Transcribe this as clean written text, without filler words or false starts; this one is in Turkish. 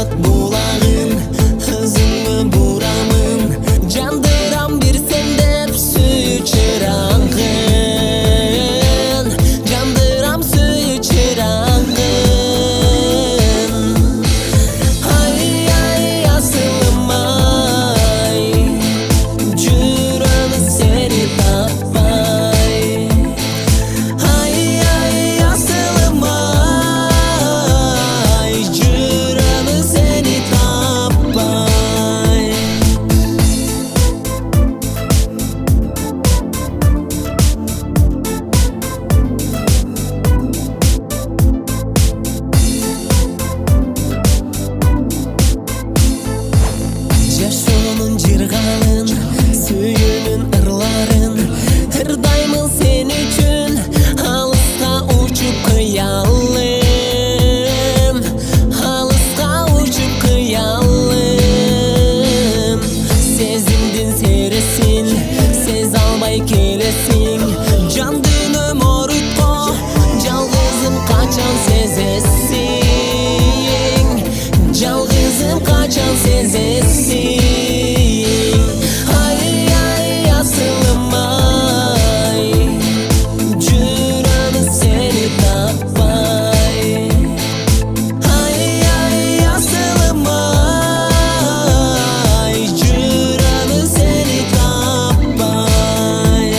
hayat bulağın, hızımı buramın, candıram bir sendep suyu çırağın, candıram suyu çırağın. Ay ay asılım ay, cürem seni tapay. Ay ay asılım ay, cürem seni tapay. Yaşonun cirgalın, suyunun ırların, hırdaymın sen üçün, halıska uçup kıyalım, halıska uçup kıyalım. Sezindin seresin, sez albay kelesin, candını morutko, calgızım kaçan sezesin, calgızım kaçan sezesin. Ay ay asılım ay, cürem seni tapay. Ay ay asılım ay, cürem seni tapay.